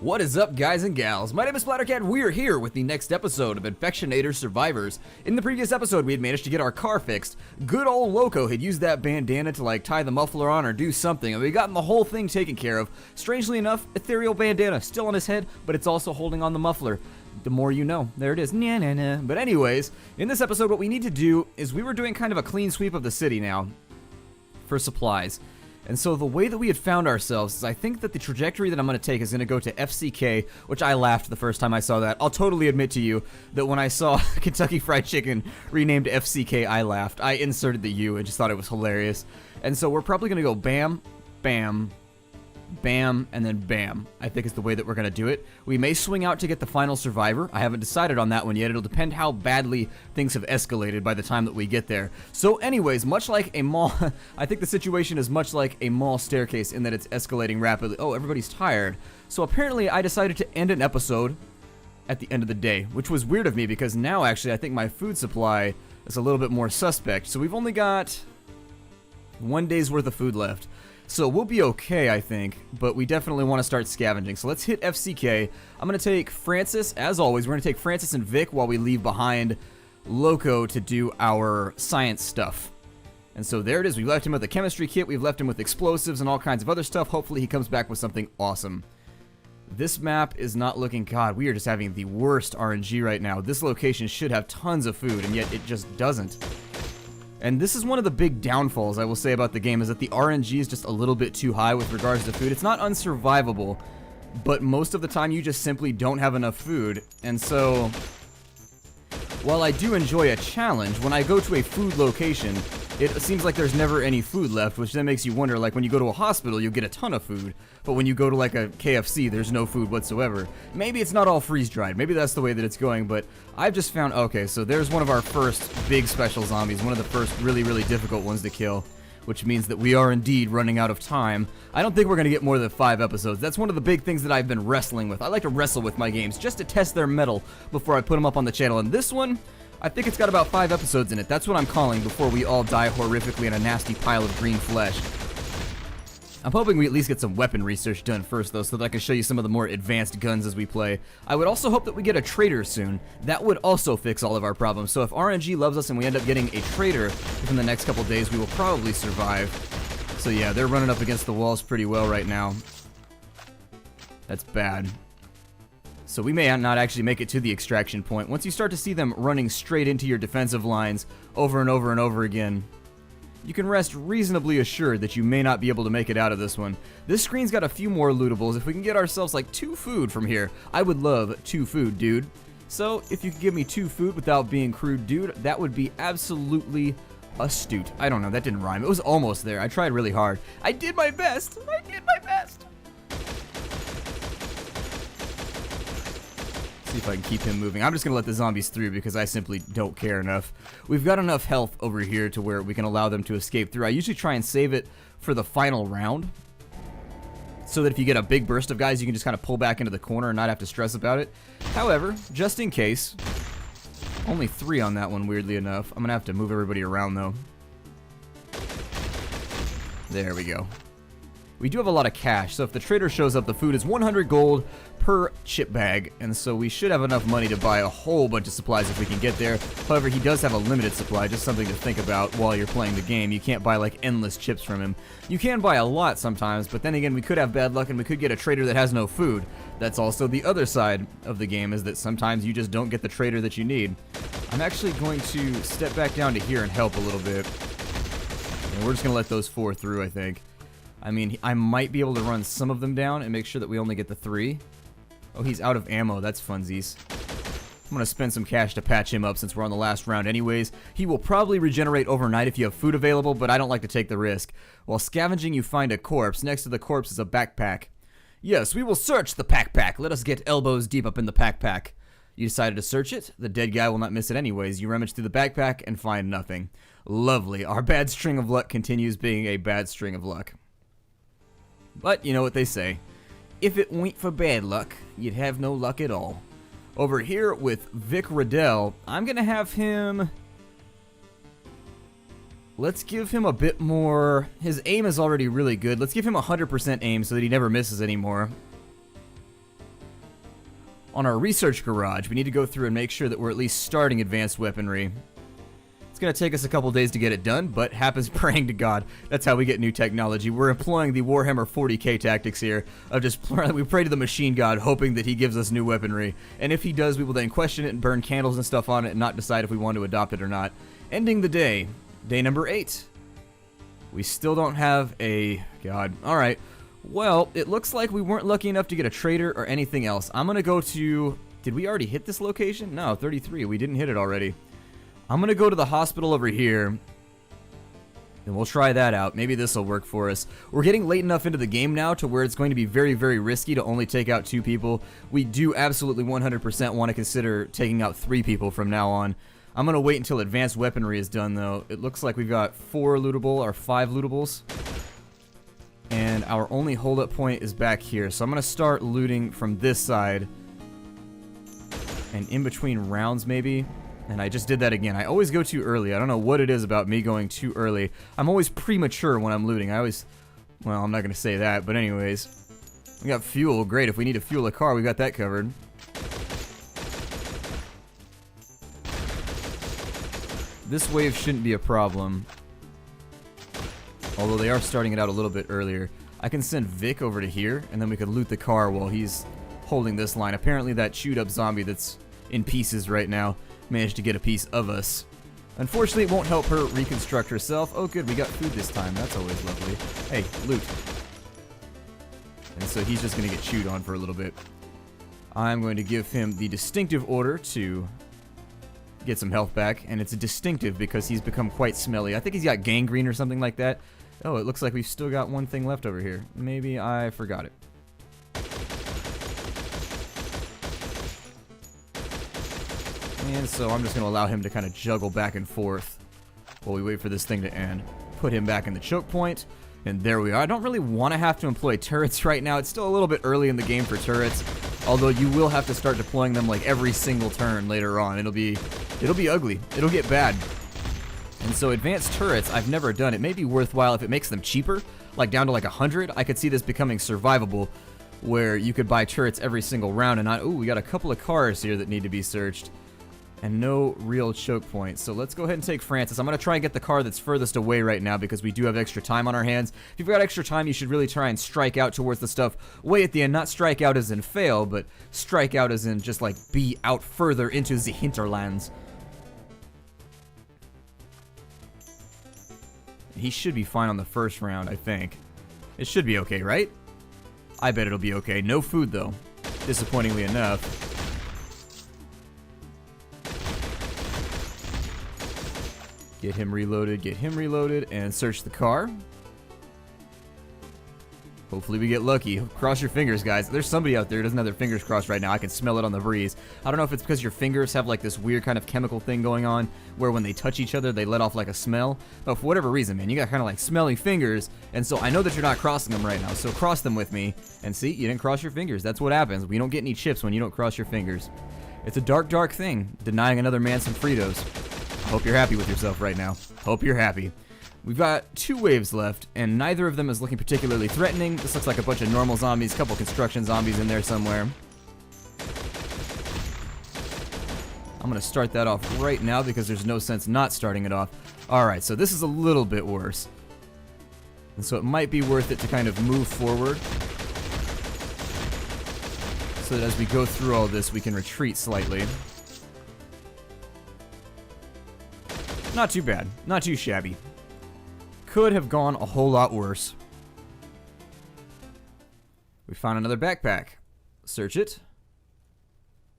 What is up, guys and gals? My name is Splattercat. We are here with the next episode of Infectonator Survivors. In the previous episode, we had managed to get our car fixed. Good old Loco had used that bandana to tie the muffler on or do something, and we gotten the whole thing taken care of. Strangely enough, ethereal bandana still on his head, but it's also holding on the muffler. The more you know. There it is. Nah, nah, nah. But anyways, in this episode, what we need to do is we were doing kind of a clean sweep of the city now for supplies. And so the way that we had found ourselves is I think that the trajectory that I'm going to take is going to go to FCK, which I laughed the first time I saw that. I'll totally admit to you that when I saw Kentucky Fried Chicken renamed FCK, I laughed. I inserted the U and just thought it was hilarious. And so we're probably going to go bam, bam, bam, and then bam, I think is the way that we're going to do it. We may swing out to get the final survivor. I haven't decided on that one yet. It'll depend how badly things have escalated by the time that we get there. So anyways, much like a mall, I think the situation is much like a mall staircase in that it's escalating rapidly. Oh, everybody's tired. So apparently I decided to end an episode at the end of the day, which was weird of me because now actually I think my food supply is a little bit more suspect. So we've only got 1 day's worth of food left. So we'll be okay, I think, but we definitely want to start scavenging. So let's hit FCK. I'm going to take Francis, as always. We're going to take Francis and Vic while we leave behind Loco to do our science stuff. And so there it is. We left him with a chemistry kit. We've left him with explosives and all kinds of other stuff. Hopefully he comes back with something awesome. This map is not looking... God, we are just having the worst RNG right now. This location should have tons of food, and yet it just doesn't. And this is one of the big downfalls I will say about the game, is that the RNG is just a little bit too high with regards to food. It's not unsurvivable, but most of the time you just simply don't have enough food. And so, while I do enjoy a challenge, when I go to a food location, it seems like there's never any food left, which then makes you wonder, like when you go to a hospital, you'll get a ton of food, but when you go to like a KFC, there's no food whatsoever. Maybe it's not all freeze-dried, maybe that's the way that it's going, but I've just found, okay, so there's one of our first big special zombies, one of the first really, really difficult ones to kill, which means that we are indeed running out of time. I don't think we're going to get more than 5 episodes. That's one of the big things that I've been wrestling with. I like to wrestle with my games just to test their mettle before I put them up on the channel, and this one, I think it's got about 5 episodes in it. That's what I'm calling before we all die horrifically in a nasty pile of green flesh. I'm hoping we at least get some weapon research done first, though, so that I can show you some of the more advanced guns as we play. I would also hope that we get a trader soon. That would also fix all of our problems. So if RNG loves us and we end up getting a trader within the next couple days, we will probably survive. So yeah, they're running up against the walls pretty well right now. That's bad. So we may not actually make it to the extraction point. Once you start to see them running straight into your defensive lines over and over and over again, you can rest reasonably assured that you may not be able to make it out of this one. This screen's got a few more lootables. If we can get ourselves like 2 food from here, I would love 2 food, dude. So if you could give me 2 food without being crude, dude, that would be absolutely astute. I don't know, that didn't rhyme. It was almost there. I tried really hard. I did my best. I did my best. See if I can keep him moving. I'm just going to let the zombies through because I simply don't care enough. We've got enough health over here to where we can allow them to escape through. I usually try and save it for the final round so that if you get a big burst of guys, you can just kind of pull back into the corner and not have to stress about it. However, just in case, only 3 on that one, weirdly enough. I'm going to have to move everybody around, though. There we go. We do have a lot of cash, so if the trader shows up, the food is 100 gold per chip bag, and so we should have enough money to buy a whole bunch of supplies if we can get there. However, he does have a limited supply, just something to think about while you're playing the game. You can't buy like endless chips from him. You can buy a lot sometimes, but then again, we could have bad luck and we could get a trader that has no food. That's also the other side of the game, is that sometimes you just don't get the trader that you need. I'm actually going to step back down to here and help a little bit. And we're just going to let those 4 through, I think. I mean, I might be able to run some of them down and make sure that we only get the 3. Oh, he's out of ammo. That's funsies. I'm going to spend some cash to patch him up since we're on the last round anyways. He will probably regenerate overnight if you have food available, but I don't like to take the risk. While scavenging, you find a corpse. Next to the corpse is a backpack. Yes, we will search the backpack. Let us get elbows deep up in the backpack. You decided to search it. The dead guy will not miss it anyways. You rummage through the backpack and find nothing. Lovely. Our bad string of luck continues being a bad string of luck. But you know what they say. If it weren't for bad luck, you'd have no luck at all. Over here with Vic Riddell, I'm going to have him... Let's give him a bit more... His aim is already really good. Let's give him 100% aim so that he never misses anymore. on our research garage. We need to go through and make sure that we're at least starting advanced weaponry. It's going to take us a couple days to get it done, but happens praying to God. That's how we get new technology. We're employing the Warhammer 40k tactics here of just we pray to the machine god hoping that he gives us new weaponry. And if he does, we will then question it and burn candles and stuff on it and not decide if we want to adopt it or not. Ending the day. Day number 8. We still don't have a... God. Alright. Well, it looks like we weren't lucky enough to get a trader or anything else. I'm going to go to... Did we already hit this location? No, 33. We didn't hit it already. I'm going to go to the hospital over here, and we'll try that out. Maybe this will work for us. We're getting late enough into the game now to where it's going to be very, very risky to only take out 2 people. We do absolutely 100% want to consider taking out 3 people from now on. I'm going to wait until advanced weaponry is done, though. It looks like we've got 4 lootable, or 5 lootables. And our only holdup point is back here. So I'm going to start looting from this side. And in between rounds, maybe. And I just did that again. I always go too early. I don't know what it is about me going too early. I'm always premature when I'm looting. Well, I'm not going to say that, but anyways. We got fuel. Great. If we need to fuel a car, we got that covered. This wave shouldn't be a problem. Although they are starting it out a little bit earlier. I can send Vic over to here, and then we could loot the car while he's holding this line. Apparently that chewed up zombie that's in pieces right now managed to get a piece of us. Unfortunately, it won't help her reconstruct herself. Oh good, we got food this time. That's always lovely. Hey, loot. And so he's just going to get chewed on for a little bit. I'm going to give him the distinctive order to get some health back, and it's distinctive because he's become quite smelly. I think he's got gangrene or something like that. Oh, it looks like we've still got one thing left over here. Maybe I forgot it. And so I'm just going to allow him to kind of juggle back and forth while we wait for this thing to end. Put him back in the choke point, and there we are. I don't really want to have to employ turrets right now. It's still a little bit early in the game for turrets, although you will have to start deploying them like every single turn later on. It'll be ugly. It'll get bad. And so advanced turrets, I've never done. It may be worthwhile if it makes them cheaper, like down to like 100. I could see this becoming survivable, where you could buy turrets every single round and not... Ooh, we got a couple of cars here that need to be searched. And no real choke points. So let's go ahead and take Francis. I'm going to try and get the car that's furthest away right now because we do have extra time on our hands. If you've got extra time, you should really try and strike out towards the stuff way at the end. Not strike out as in fail, but strike out as in just like be out further into the hinterlands. He should be fine on the first round, I think. It should be okay, right? I bet it'll be okay. No food, though. Disappointingly enough. Get him reloaded, and search the car. Hopefully we get lucky. Cross your fingers, guys. There's somebody out there who doesn't have their fingers crossed right now. I can smell it on the breeze. I don't know if it's because your fingers have like this weird kind of chemical thing going on where when they touch each other, they let off like a smell. But for whatever reason, man, you got kind of like smelly fingers, and so I know that you're not crossing them right now, so cross them with me. And see, you didn't cross your fingers. That's what happens. We don't get any chips when you don't cross your fingers. It's a dark, dark thing, denying another man some Fritos. I hope you're happy with yourself right now. Hope you're happy. We've got 2 waves left, and neither of them is looking particularly threatening. This looks like a bunch of normal zombies, a couple construction zombies in there somewhere. I'm going to start that off right now because there's no sense not starting it off. Alright, so this is a little bit worse. And so it might be worth it to kind of move forward so that as we go through all this, we can retreat slightly. Not too bad. Not too shabby. Could have gone a whole lot worse. We found another backpack. Search it.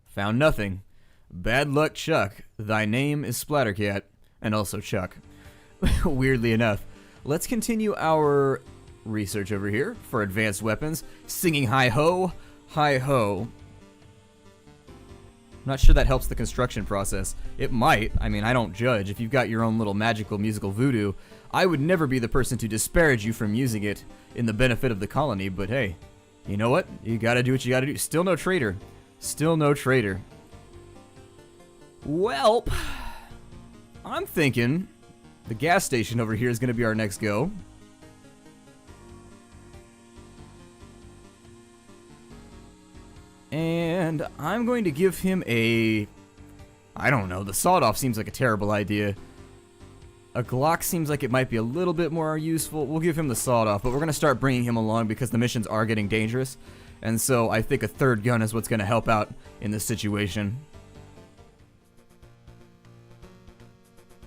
Found nothing. Bad luck, Chuck. Thy name is Splattercat. And also Chuck. Weirdly enough. Let's continue our research over here for advanced weapons. Singing hi-ho. Hi-ho. I'm not sure that helps the construction process. It might. I mean, I don't judge. If you've got your own little magical musical voodoo, I would never be the person to disparage you from using it in the benefit of the colony, but hey, you know what? You gotta do what you gotta do. Still no traitor. Still no traitor. Welp, I'm thinking the gas station over here is gonna be our next go. And And I'm going to give him a... I don't know, the sawed-off seems like a terrible idea. A Glock seems like it might be a little bit more useful. We'll give him the sawed-off, but we're going to start bringing him along because the missions are getting dangerous. And so I think a third gun is what's going to help out in this situation.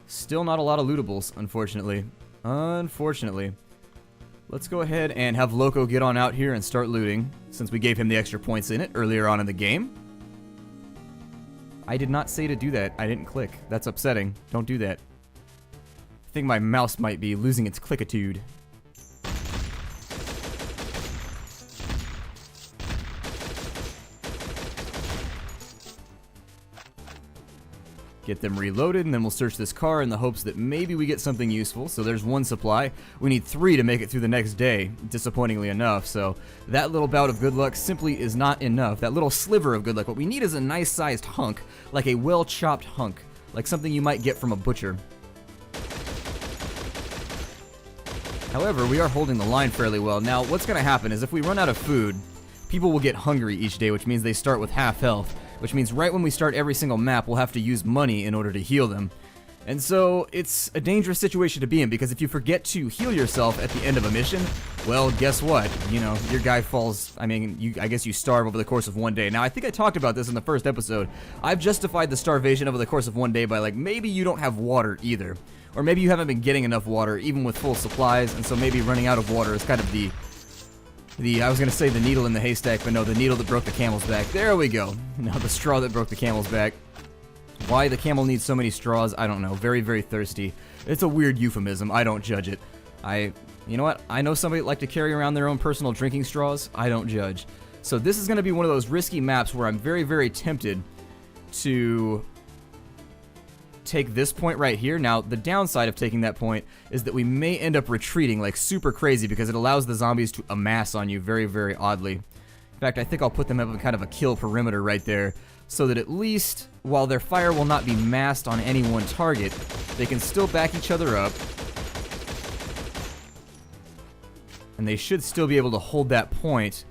Still not a lot of lootables, unfortunately. Unfortunately. Let's go ahead and have Loco get on out here and start looting, since we gave him the extra points in it earlier on in the game. I did not say to do that. I didn't click. That's upsetting. Don't do that. I think my mouse might be losing its clickitude. Get them reloaded, and then we'll search this car in the hopes that maybe we get something useful. So there's one supply. We need 3 to make it through the next day, disappointingly enough. So that little bout of good luck simply is not enough. That little sliver of good luck. What we need is a nice-sized hunk, like a well-chopped hunk, like something you might get from a butcher. However, we are holding the line fairly well. Now, what's going to happen is if we run out of food, people will get hungry each day, which means they start with half health. Which means right when we start every single map, we'll have to use money in order to heal them. And so, it's a dangerous situation to be in, because if you forget to heal yourself at the end of a mission, well, guess what? You know, your guy falls, I guess you starve over the course of one day. Now, I think I talked about this in the first episode. I've justified the starvation over the course of one day by, like, maybe you don't have water either. Or maybe you haven't been getting enough water, even with full supplies, and so maybe running out of water is kind of I was going to say the needle in the haystack, but no, the needle that broke the camel's back. There we go. Now the straw that broke the camel's back. Why the camel needs so many straws, I don't know. Very, very thirsty. It's a weird euphemism. I don't judge it. You know what? I know somebody that like to carry around their own personal drinking straws. I don't judge. So this is going to be one of those risky maps where I'm very, very tempted to take this point right here. Now, the downside of taking that point is that we may end up retreating like super crazy because it allows the zombies to amass on you very, very oddly. In fact, I think I'll put them up in kind of a kill perimeter right there so that at least, while their fire will not be massed on any one target, they can still back each other up. And they should still be able to hold that point,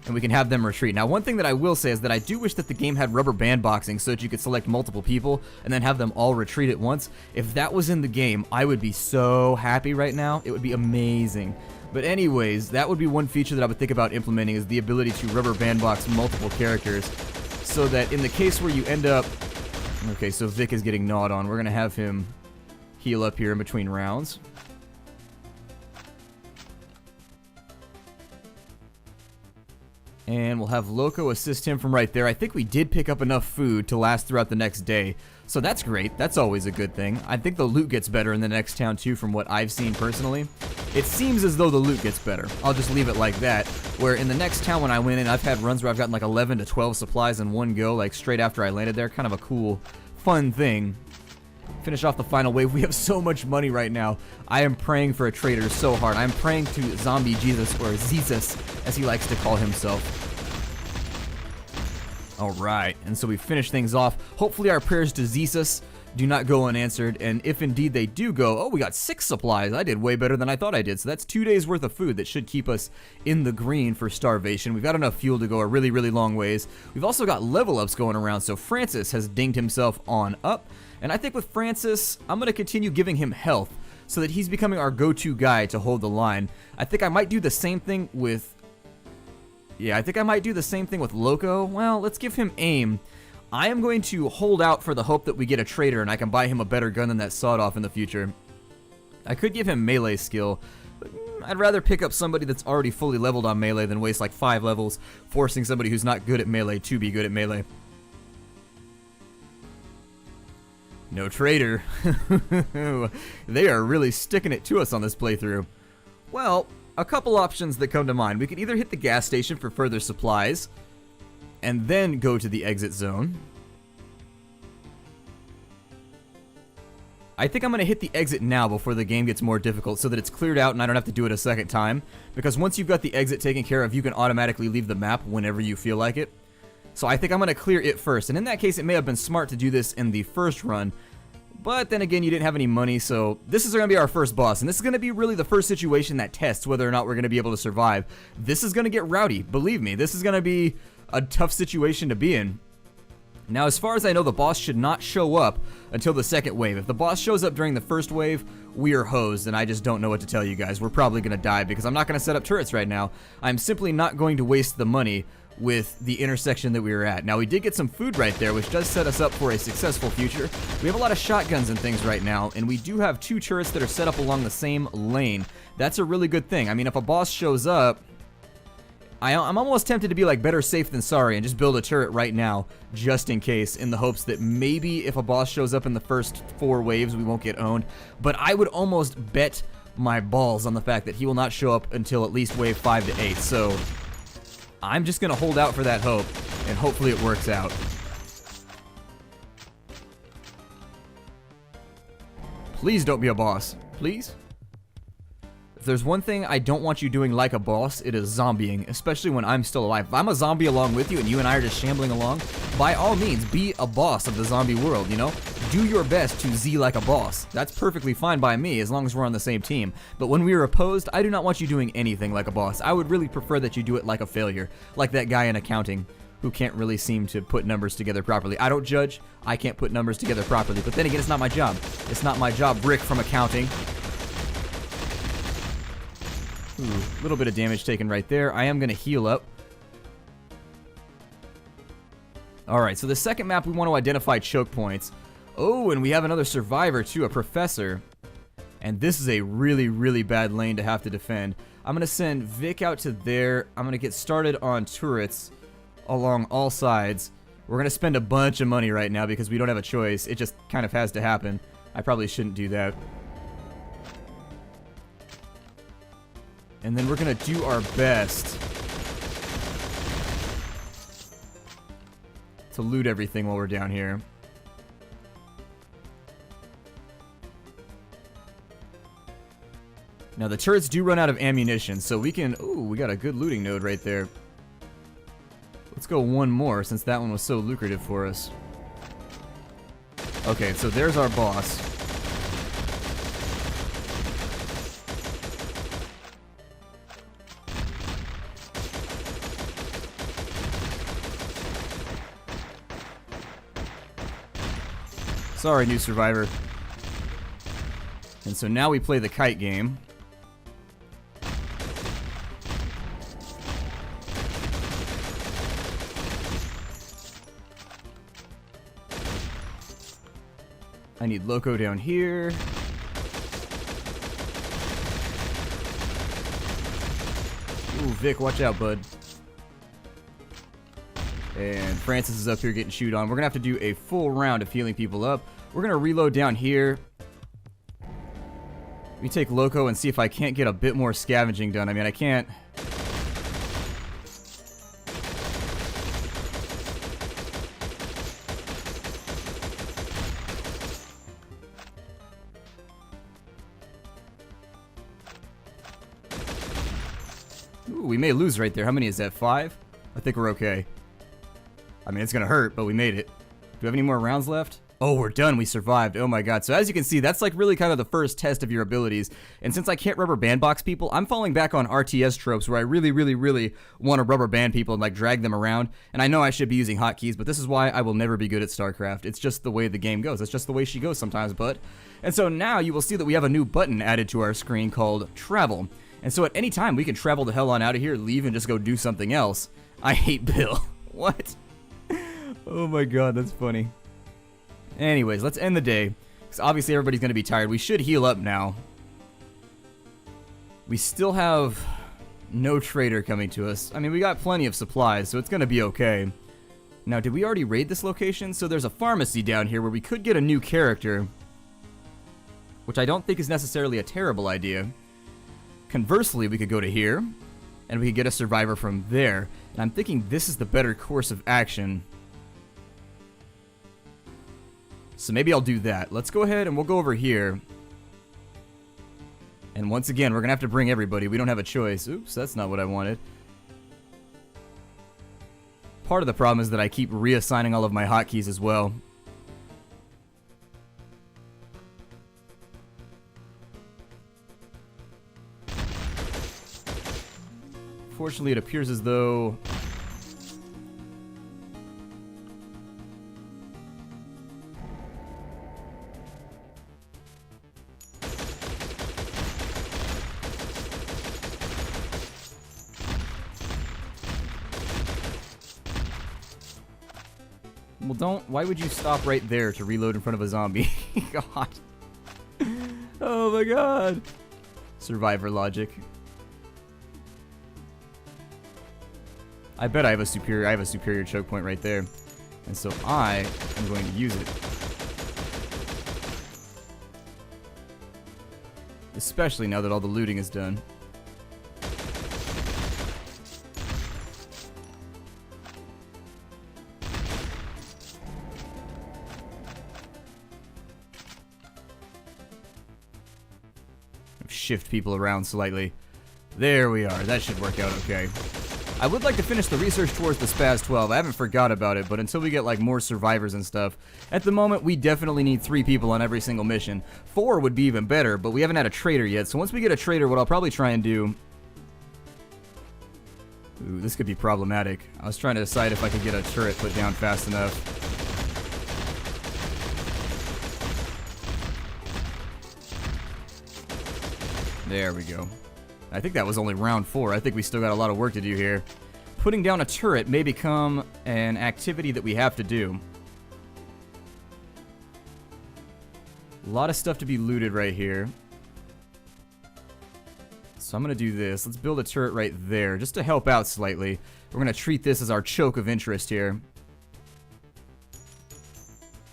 and we can have them retreat. Now, one thing that I will say is that I do wish that the game had rubber band boxing so that you could select multiple people and then have them all retreat at once. If that was in the game, I would be so happy right now. It would be amazing. But anyways, that would be one feature that I would think about implementing, is the ability to rubber band box multiple characters so that in the case where you end up... Okay, so Vic is getting gnawed on. We're going to have him heal up here in between rounds. And we'll have Loco assist him from right there. I think we did pick up enough food to last throughout the next day. So that's great. That's always a good thing. I think the loot gets better in the next town too, from what I've seen personally. It seems as though the loot gets better. I'll just leave it like that. Where in the next town when I went in, I've had runs where I've gotten like 11 to 12 supplies in one go, like straight after I landed there. Kind of a cool, fun thing. Finish off the final wave. We have so much money right now. I am praying for a trader so hard. I'm praying to Zombie Jesus, or Jesus, as he likes to call himself. Alright, and so we finish things off. Hopefully our prayers to Jesus do not go unanswered, and if indeed they do go, oh, we got 6 supplies. I did way better than I thought I did, so that's 2 days worth of food that should keep us in the green for starvation. We've got enough fuel to go a really, really long ways. We've also got level ups going around, so Francis has dinged himself on up, and I think with Francis, I'm going to continue giving him health so that he's becoming our go-to guy to hold the line. I think I might do the same thing with... Yeah, I think I might do the same thing with Loco. Well, let's give him aim. I am going to hold out for the hope that we get a trader and I can buy him a better gun than that sawed-off in the future. I could give him melee skill, but I'd rather pick up somebody that's already fully leveled on melee than waste like 5 levels forcing somebody who's not good at melee to be good at melee. No trader. They are really sticking it to us on this playthrough. Well, a couple options that come to mind. We could either hit the gas station for further supplies and then go to the exit zone. I think I'm going to hit the exit now before the game gets more difficult so that it's cleared out and I don't have to do it a second time. Because once you've got the exit taken care of, you can automatically leave the map whenever you feel like it. So I think I'm going to clear it first. And in that case, it may have been smart to do this in the first run. But then again, you didn't have any money, so this is going to be our first boss. And this is going to be really the first situation that tests whether or not we're going to be able to survive. This is going to get rowdy, believe me. This is going to be a tough situation to be in. Now, as far as I know, the boss should not show up until the second wave. If the boss shows up during the first wave, we are hosed, and I just don't know what to tell you guys. We're probably going to die because I'm not going to set up turrets right now. I'm simply not going to waste the money with the intersection that we were at. Now, we did get some food right there, which does set us up for a successful future. We have a lot of shotguns and things right now, and we do have 2 turrets that are set up along the same lane. That's a really good thing. I mean, if a boss shows up, I'm almost tempted to be like better safe than sorry and just build a turret right now, just in case, in the hopes that maybe if a boss shows up in the first 4 waves, we won't get owned. But I would almost bet my balls on the fact that he will not show up until at least wave 5 to 8. So I'm just going to hold out for that hope, and hopefully it works out. Please don't be a boss. Please? If there's one thing I don't want you doing like a boss, it is zombieing, especially when I'm still alive. If I'm a zombie along with you and you and I are just shambling along, by all means, be a boss of the zombie world, you know? Do your best to Z like a boss. That's perfectly fine by me, as long as we're on the same team. But when we are opposed, I do not want you doing anything like a boss. I would really prefer that you do it like a failure, like that guy in accounting who can't really seem to put numbers together properly. I don't judge, I can't put numbers together properly, but then again, it's not my job. It's not my job, Rick from accounting. Ooh, a little bit of damage taken right there. I am going to heal up. Alright, so the second map we want to identify choke points. Oh, and we have another survivor too, a professor. And this is a really, really bad lane to have to defend. I'm going to send Vic out to there. I'm going to get started on turrets along all sides. We're going to spend a bunch of money right now because we don't have a choice. It just kind of has to happen. I probably shouldn't do that. And then we're going to do our best to loot everything while we're down here. Now, the turrets do run out of ammunition, so we can... Ooh, we got a good looting node right there. Let's go one more, since that one was so lucrative for us. Okay, so there's our boss. Sorry, new survivor. And so now we play the kite game. I need Loco down here. Ooh, Vic, watch out, bud. And Francis is up here getting chewed on. We're going to have to do a full round of healing people up. We're going to reload down here. Let me take Loco and see if I can't get a bit more scavenging done. I mean, I can't... Ooh, we may lose right there. How many is that? 5? I think we're okay. I mean, it's going to hurt, but we made it. Do we have any more rounds left? Oh, we're done. We survived. Oh my god. So as you can see, that's like really kind of the first test of your abilities. And since I can't rubber band box people, I'm falling back on RTS tropes where I really, really, really want to rubber band people and like drag them around. And I know I should be using hotkeys, but this is why I will never be good at StarCraft. It's just the way the game goes. It's just the way she goes sometimes, bud. And so now you will see that we have a new button added to our screen called Travel. And so at any time, we can travel the hell on out of here, leave, and just go do something else. I hate Bill. What? Oh my god, that's funny. Anyways, let's end the day, because obviously everybody's going to be tired. We should heal up now. We still have no trader coming to us. I mean, we got plenty of supplies, so it's going to be okay. Now, did we already raid this location? So there's a pharmacy down here where we could get a new character, which I don't think is necessarily a terrible idea. Conversely, we could go to here, and we could get a survivor from there. And I'm thinking this is the better course of action. So maybe I'll do that. Let's go ahead and we'll go over here. And once again, we're going to have to bring everybody. We don't have a choice. Oops, that's not what I wanted. Part of the problem is that I keep reassigning all of my hotkeys as well. Fortunately, it appears as though Well, don't. Why would you stop right there to reload in front of a zombie? God. Oh my god. Survivor logic. I bet I have a superior choke point right there. And so I am going to use it. Especially now that all the looting is done. Shift people around slightly. There we are. That should work out okay. I would like to finish the research towards the Spaz 12. I haven't forgot about it, but until we get like more survivors and stuff, at the moment we definitely need 3 people on every single mission. 4 would be even better, but we haven't had a trader yet. So once we get a trader, what I'll probably try and do... Ooh, this could be problematic. I was trying to decide if I could get a turret put down fast enough. There we go. I think that was only round 4. I think we still got a lot of work to do here. Putting down a turret may become an activity that we have to do. A lot of stuff to be looted right here. So I'm going to do this. Let's build a turret right there just to help out slightly. We're going to treat this as our choke of interest here.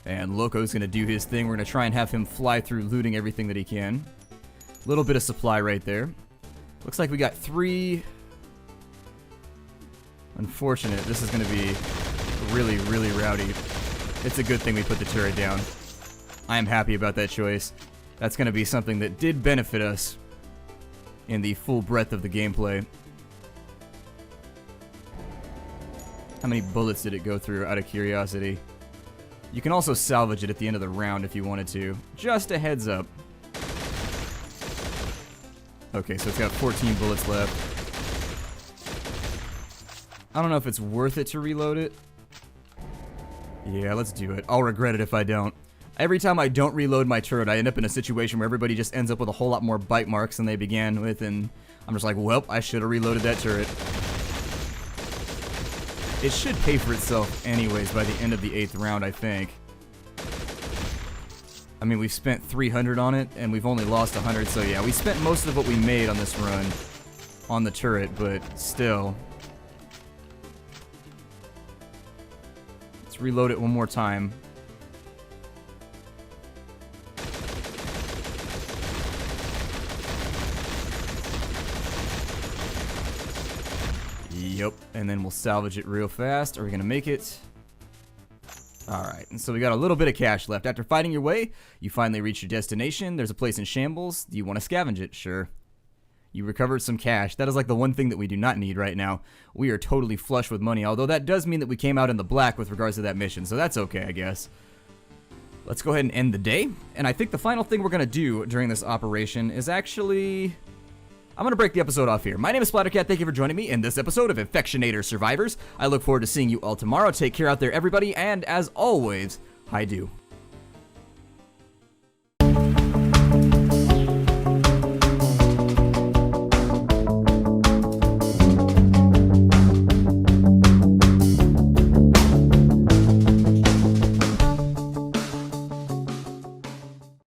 And Loco's going to do his thing. We're going to try and have him fly through looting everything that he can. Little bit of supply right there. Looks like we got 3. Unfortunate. This is going to be really, really rowdy. It's a good thing we put the turret down. I am happy about that choice. That's going to be something that did benefit us in the full breadth of the gameplay. How many bullets did it go through, out of curiosity? You can also salvage it at the end of the round if you wanted to. Just a heads up. Okay, so it's got 14 bullets left. I don't know if it's worth it to reload it. Yeah, let's do it. I'll regret it if I don't. Every time I don't reload my turret, I end up in a situation where everybody just ends up with a whole lot more bite marks than they began with, and I'm just like, well, I should have reloaded that turret. It should pay for itself anyways by the end of the 8th round, I think. I mean, we've spent 300 on it, and we've only lost 100, so yeah, we spent most of what we made on this run on the turret, but still. Let's reload it one more time. Yep, and then we'll salvage it real fast. Are we going to make it? Alright, and so we got a little bit of cash left. After fighting your way, you finally reach your destination. There's a place in shambles. Do you want to scavenge it? Sure. You recovered some cash. That is like the one thing that we do not need right now. We are totally flush with money, although that does mean that we came out in the black with regards to that mission, so that's okay, I guess. Let's go ahead and end the day. And I think the final thing we're going to do during this operation is actually... I'm going to break the episode off here. My name is Splattercat. Thank you for joining me in this episode of Infectonator Survivors. I look forward to seeing you all tomorrow. Take care out there, everybody, and as always, I do.